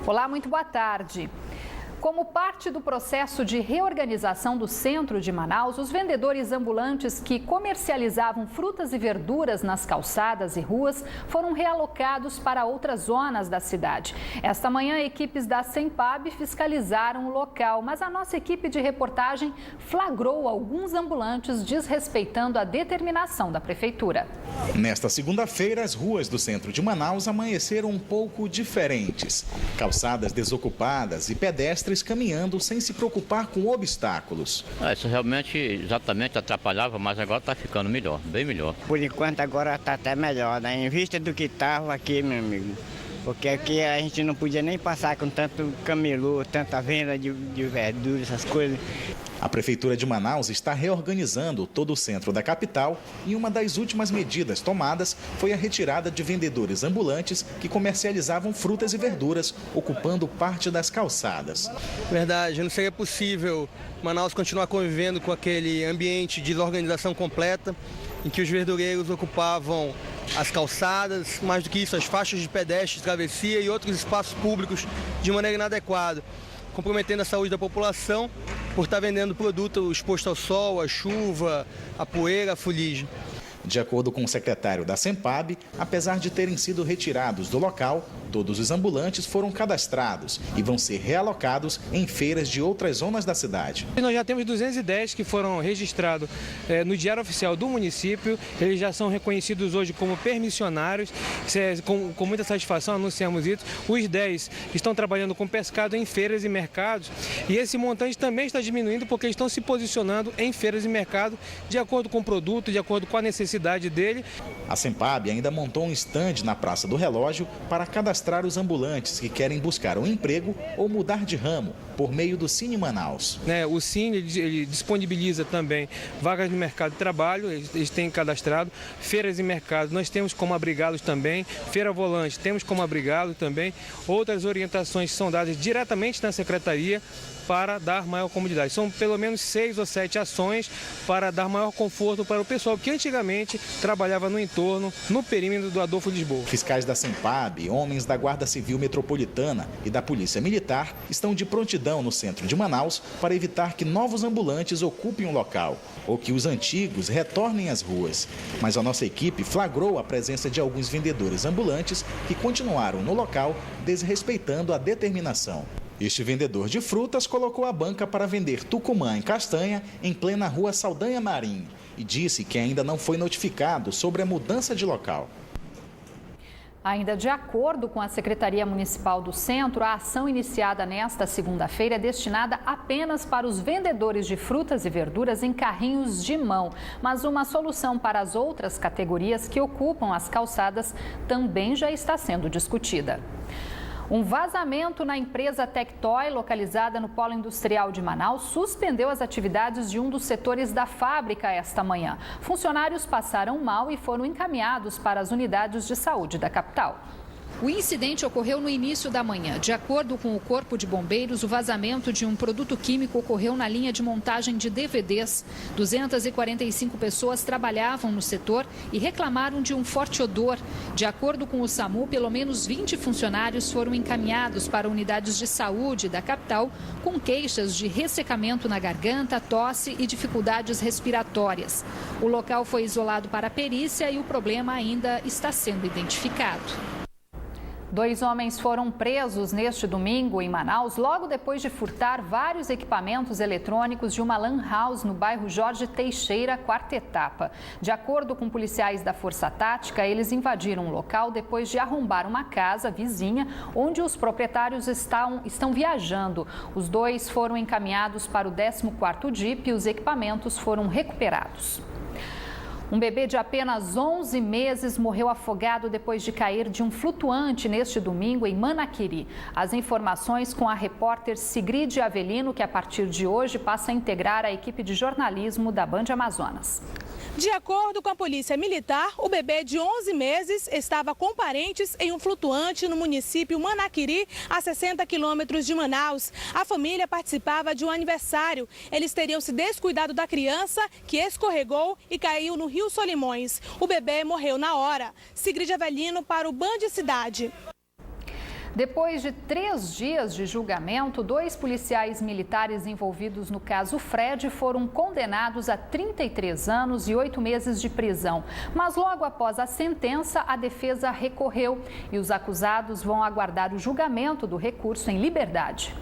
Olá, muito boa tarde. Como parte do processo de reorganização do centro de Manaus, os vendedores ambulantes que comercializavam frutas e verduras nas calçadas e ruas foram realocados para outras zonas da cidade. Esta manhã, equipes da Sempab fiscalizaram o local, mas a nossa equipe de reportagem flagrou alguns ambulantes desrespeitando a determinação da prefeitura. Nesta segunda-feira, as ruas do centro de Manaus amanheceram um pouco diferentes. Calçadas desocupadas e pedestres caminhando sem se preocupar com obstáculos. Isso realmente exatamente atrapalhava, mas agora está ficando melhor, bem melhor. Por enquanto agora está até melhor, né? Em vista do que estava aqui, meu amigo. Porque aqui a gente não podia nem passar com tanto camelô, tanta venda de verduras, essas coisas. A Prefeitura de Manaus está reorganizando todo o centro da capital e uma das últimas medidas tomadas foi a retirada de vendedores ambulantes que comercializavam frutas e verduras, ocupando parte das calçadas. Verdade, não seria possível Manaus continuar convivendo com aquele ambiente de desorganização completa, em que os verdureiros ocupavam as calçadas, mais do que isso, as faixas de pedestres, travessia e outros espaços públicos de maneira inadequada, comprometendo a saúde da população por estar vendendo produto exposto ao sol, à chuva, à poeira, à fuligem. De acordo com o secretário da Sempab, apesar de terem sido retirados do local, todos os ambulantes foram cadastrados e vão ser realocados em feiras de outras zonas da cidade. Nós já temos 210 que foram registrados no Diário Oficial do município. Eles já são reconhecidos hoje como permissionários. Com muita satisfação anunciamos isso. Os 10 estão trabalhando com pescado em feiras e mercados. E esse montante também está diminuindo porque eles estão se posicionando em feiras e mercados de acordo com o produto, de acordo com a necessidade dele. A Sempab ainda montou um estande na Praça do Relógio para cadastrar os ambulantes que querem buscar um emprego ou mudar de ramo por meio do Cine Manaus. O Cine ele disponibiliza também vagas no mercado de trabalho, eles têm cadastrado, feiras e mercados, nós temos como abrigá-los também, feira volante, temos como abrigá-los também. Outras orientações são dadas diretamente na secretaria para dar maior comodidade. São pelo menos 6 ou 7 ações para dar maior conforto para o pessoal que antigamente trabalhava no entorno, no perímetro do Adolfo Lisboa. Fiscais da Sempab, homens da Guarda Civil Metropolitana e da Polícia Militar estão de prontidão no centro de Manaus para evitar que novos ambulantes ocupem o local ou que os antigos retornem às ruas. Mas a nossa equipe flagrou a presença de alguns vendedores ambulantes que continuaram no local desrespeitando a determinação. Este vendedor de frutas colocou a banca para vender tucumã em castanha em plena rua Saldanha Marinho e disse que ainda não foi notificado sobre a mudança de local. Ainda de acordo com a Secretaria Municipal do Centro, a ação iniciada nesta segunda-feira é destinada apenas para os vendedores de frutas e verduras em carrinhos de mão. Mas uma solução para as outras categorias que ocupam as calçadas também já está sendo discutida. Um vazamento na empresa Tectoy, localizada no Polo Industrial de Manaus, suspendeu as atividades de um dos setores da fábrica esta manhã. Funcionários passaram mal e foram encaminhados para as unidades de saúde da capital. O incidente ocorreu no início da manhã. De acordo com o Corpo de Bombeiros, o vazamento de um produto químico ocorreu na linha de montagem de DVDs. 245 pessoas trabalhavam no setor e reclamaram de um forte odor. De acordo com o SAMU, pelo menos 20 funcionários foram encaminhados para unidades de saúde da capital com queixas de ressecamento na garganta, tosse e dificuldades respiratórias. O local foi isolado para a perícia e o problema ainda está sendo identificado. 2 homens foram presos neste domingo em Manaus, logo depois de furtar vários equipamentos eletrônicos de uma lan house no bairro Jorge Teixeira, quarta etapa. De acordo com policiais da Força Tática, eles invadiram o local depois de arrombar uma casa vizinha, onde os proprietários estão viajando. Os 2 foram encaminhados para o 14º DIP e os equipamentos foram recuperados. Um bebê de apenas 11 meses morreu afogado depois de cair de um flutuante neste domingo em Manaquiri. As informações com a repórter Sigrid Avelino, que a partir de hoje passa a integrar a equipe de jornalismo da Band Amazonas. De acordo com a Polícia Militar, o bebê de 11 meses estava com parentes em um flutuante no município Manaquiri, a 60 quilômetros de Manaus. A família participava de um aniversário. Eles teriam se descuidado da criança, que escorregou e caiu no Rio Solimões. O bebê morreu na hora. Sigrid Avelino para o Band Cidade. Depois de 3 dias de julgamento, 2 policiais militares envolvidos no caso Fred foram condenados a 33 anos e 8 meses de prisão. Mas logo após a sentença, a defesa recorreu e os acusados vão aguardar o julgamento do recurso em liberdade.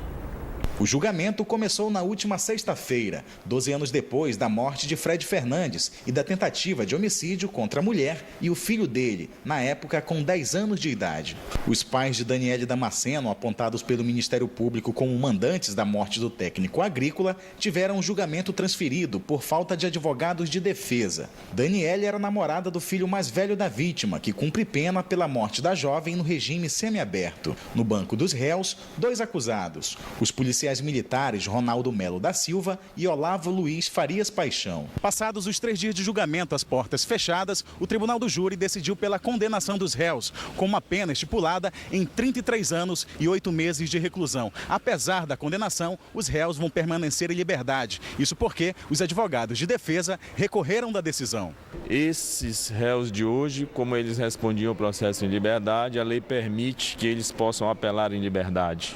O julgamento começou na última sexta-feira, 12 anos depois da morte de Fred Fernandes e da tentativa de homicídio contra a mulher e o filho dele, na época com 10 anos de idade. Os pais de Daniele Damasceno, apontados pelo Ministério Público como mandantes da morte do técnico agrícola, tiveram o julgamento transferido por falta de advogados de defesa. Daniele era namorada do filho mais velho da vítima, que cumpre pena pela morte da jovem no regime semiaberto. No banco dos réus, 2 acusados. Os policiais militares Ronaldo Melo da Silva e Olavo Luiz Farias Paixão. Passados os 3 dias de julgamento às portas fechadas, o Tribunal do Júri decidiu pela condenação dos réus, com uma pena estipulada em 33 anos e 8 meses de reclusão. Apesar da condenação, os réus vão permanecer em liberdade. Isso porque os advogados de defesa recorreram da decisão. Esses réus de hoje, como eles respondiam ao processo em liberdade, a lei permite que eles possam apelar em liberdade.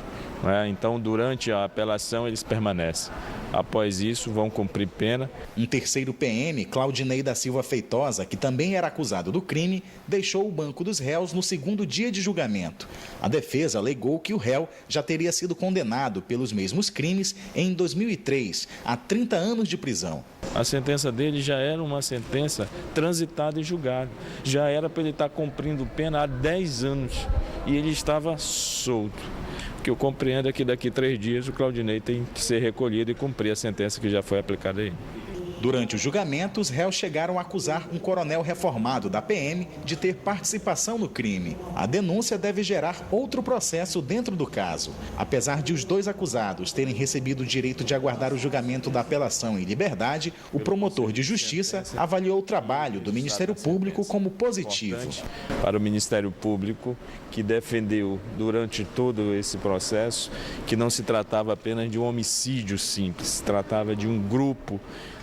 Então, durante a apelação, eles permanecem. Após isso, vão cumprir pena. Um terceiro PM, Claudinei da Silva Feitosa, que também era acusado do crime, deixou o banco dos réus no 2º dia de julgamento. A defesa alegou que o réu já teria sido condenado pelos mesmos crimes em 2003, a 30 anos de prisão. A sentença dele já era uma sentença transitada e julgada. Já era para ele estar cumprindo pena há 10 anos e ele estava solto. O que eu compreendo é que daqui a 3 dias o Claudinei tem que ser recolhido e cumprir a sentença que já foi aplicada a ele. Durante o julgamento, os réus chegaram a acusar um coronel reformado da PM de ter participação no crime. A denúncia deve gerar outro processo dentro do caso. Apesar de os 2 acusados terem recebido o direito de aguardar o julgamento da apelação em liberdade, o promotor de justiça avaliou o trabalho do Ministério Público como positivo. Para o Ministério Público, que defendeu durante todo esse processo que não se tratava apenas de um homicídio simples, se tratava de um grupo.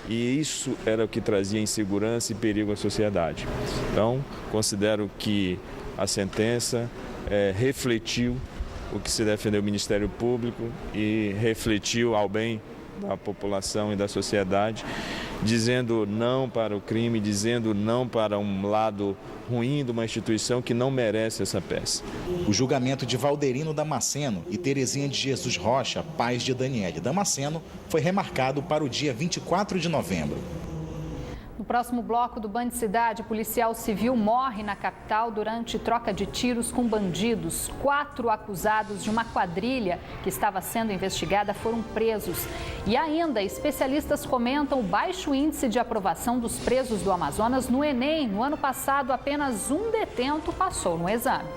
E isso era o que trazia insegurança e perigo à sociedade. Então, considero que a sentença refletiu o que se defendeu o Ministério Público e refletiu ao bem da população e da sociedade, dizendo não para o crime, dizendo não para um lado ruim de uma instituição que não merece essa peça. O julgamento de Valderino Damasceno e Terezinha de Jesus Rocha, pais de Daniele Damasceno, foi remarcado para o dia 24 de novembro. No próximo bloco do Band Cidade, policial civil morre na capital durante troca de tiros com bandidos. 4 acusados de uma quadrilha que estava sendo investigada foram presos. E ainda, especialistas comentam o baixo índice de aprovação dos presos do Amazonas no Enem. No ano passado, apenas um detento passou no exame.